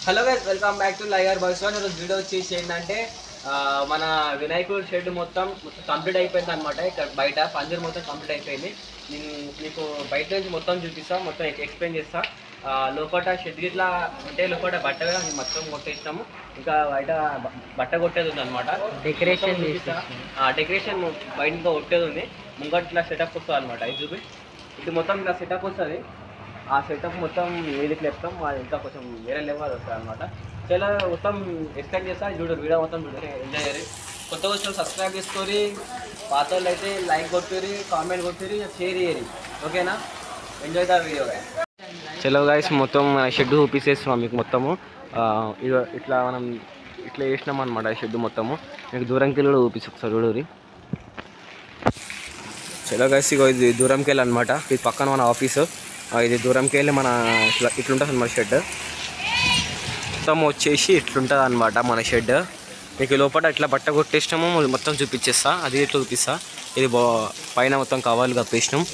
Hello guys, welcome back to liar boys. ఈరోజు video వచ్చేసి ఏంటంటే మన వినాయకుడు షెడ్ మొత్తం కంప్లీట్ అయిపోయింది అనమాట. ఇక్కడ బయట పంజర్ మొత్తం కంప్లీట్ అయిపోయింది. నేను మీకు బయట నుంచి మొత్తం చూపిస్తాను, మొత్తం ఎక్స్ప్లెయిన్ చేస్తా. లోపల షెడ్ ఇట్లా అంటే లోపల బట్ట మొత్తం కొట్టేసినాము. ఇంకా బయట బట్ట కొట్టేది ఉంది అనమాట. డెకరేషన్ డెకరేషన్ బయట ఇంకా కొట్టేది ఉంది. ముంగట ఇట్లా సెటప్ వస్తుంది అనమాట. ఇది చూపి ఇది మొత్తం ఇట్లా సెటప్ వస్తుంది. ఆ సెటప్ మొత్తం ఏదికి లేపుతాం, అది ఇంకా కొంచెం వేరే లెవెల్ వస్తుంది అనమాట. చాలా మొత్తం ఎక్స్ప్లెయిన్ చేస్తా, చూడు వీడియో మొత్తం చూడండి, ఎంజాయ్ చేయాలి. కొత్త వచ్చిన సబ్స్క్రైబ్ చేసుకొని, పాత వాళ్ళు అయితే లైక్ కొట్టురి, కామెంట్ కొట్టురి, షేర్ చేయరు. ఓకేనా? Enjoy the video. చలో గైస్, మొత్తం షెడ్ చూపిసేస్తున్నాం మీకు మొత్తము. ఇట్లా మనం ఇట్లా వేసినాం అనమాట షెడ్ మొత్తము. మీకు దూరంకి వెళ్ళి కూడా చూపిస్తాం ఒకసారి చూడరి. చలో గైస్, ఇగో ఇది దూరంకి వెళ్ళి అనమాట. ఇది పక్కన మన ఆఫీసు. ఇది దూరంకి వెళ్ళి మన ఇట్లుంటుంది అనమాట షెడ్ మొత్తం వచ్చేసి ఇట్లుంటుంది అనమాట మన షెడ్. మీకు లోపల ఇట్లా బట్ట కొట్టేసినాము, మొత్తం చూపించేస్తా. అది ఇట్లా చూపిస్తా. ఇది పైన మొత్తం కవర్లు కప్పేసినాం,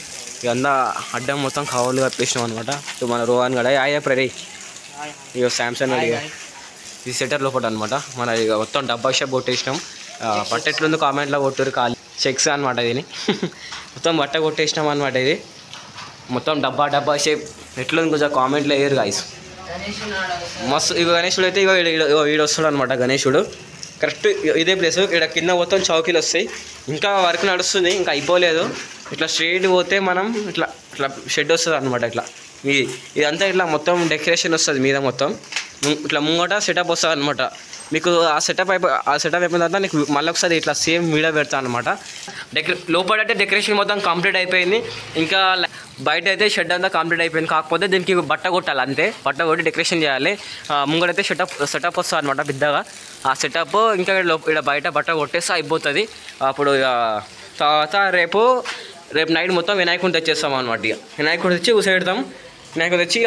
ఇదంతా అడ్డం మొత్తం కవర్లు కప్పేసినాం అనమాట. ఇప్పుడు మన రోహన్ గడ ప్రే ఇక శాంసంగ్ అడిగా ఇది సెటర్ లోపల అనమాట. మన ఇక మొత్తం డబ్బా షాప్ కొట్టేసినాం. బట్ట ఎట్లుంది కామెంట్లో కొట్టురు, ఖాళీ చెక్స్ అనమాట. దీన్ని మొత్తం బట్ట కొట్టేసినాం అనమాట. ఇది మొత్తం డబ్బా షేప్ ఎట్లుంది కొంచెం కామెంట్లో వేయరు గాయస్. మస్తు. ఇక గణేశుడు అయితే ఈడు వస్తాడు అనమాట. గణేశుడు కరెక్ట్ ఇదే ప్లేస్. ఇక్కడ కింద మొత్తం చౌకీలు వస్తాయి. ఇంకా వర్క్ నడుస్తుంది, ఇంకా అయిపోలేదు. ఇట్లా స్ట్రైట్ పోతే మనం ఇట్లా ఇట్లా షెడ్ వస్తుంది అనమాట. ఇట్లా ఇదంతా ఇట్లా మొత్తం డెకరేషన్ వస్తుంది మీద మొత్తం. ఇట్లా ముంగట సెటప్ వస్తుంది అనమాట. మీకు ఆ సెటప్ అయిపోయిన తర్వాత నీకు మళ్ళీ ఒకసారి ఇట్లా సేమ్ వీడియో పెడతాను అనమాట. లోపల అయితే డెకరేషన్ మొత్తం కంప్లీట్ అయిపోయింది. ఇంకా బయట అయితే షెడ్ అంతా కంప్లీట్ అయిపోయింది. కాకపోతే దీనికి బట్ట కొట్టాలి అంతే. బట్ట కొట్టి డెకరేషన్ చేయాలి. ముంగడైతే సెటప్ వస్తుంది అనమాట పెద్దగా. ఆ సెటప్ ఇంకా ఇక్కడ బయట బట్ట కొట్టేస్తే అయిపోతుంది. అప్పుడు తర్వాత రేపు నైట్ మొత్తం వినాయకుడిని తెచ్చేస్తాం అనమాట. ఇక వినాయకుడు తెచ్చి కూర్చోబెడతాం. వినాయకుడు తెచ్చి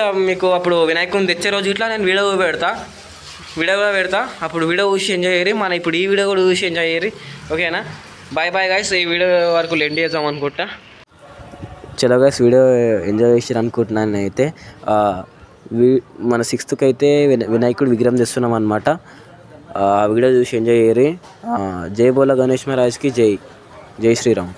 అప్పుడు వినాయకుడిని తెచ్చే రోజు ఇట్లా నేను వీడియో కూడా పెడతా. అప్పుడు వీడియో చూసి ఎంజాయ్ చేయరు. మన ఇప్పుడు ఈ వీడియో కూడా చూసి ఎంజాయ్ చేయరు. ఓకేనా? Bye guys. ఈ వీడియో వరకు ఎండ్ చేద్దాం అనుకుంటా. చలో గైస్, వీడియో ఎంజాయ్ చేసారు అనుకుంటున్నాను నేనైతే. మన 6th అయితే వినాయకుడు విగ్రహం తెస్తున్నాం అనమాట. వీడియో చూసి ఎంజాయ్ చేయరు. జై బోలా గణేష్ మహారాజ్కి జై శ్రీరామ్.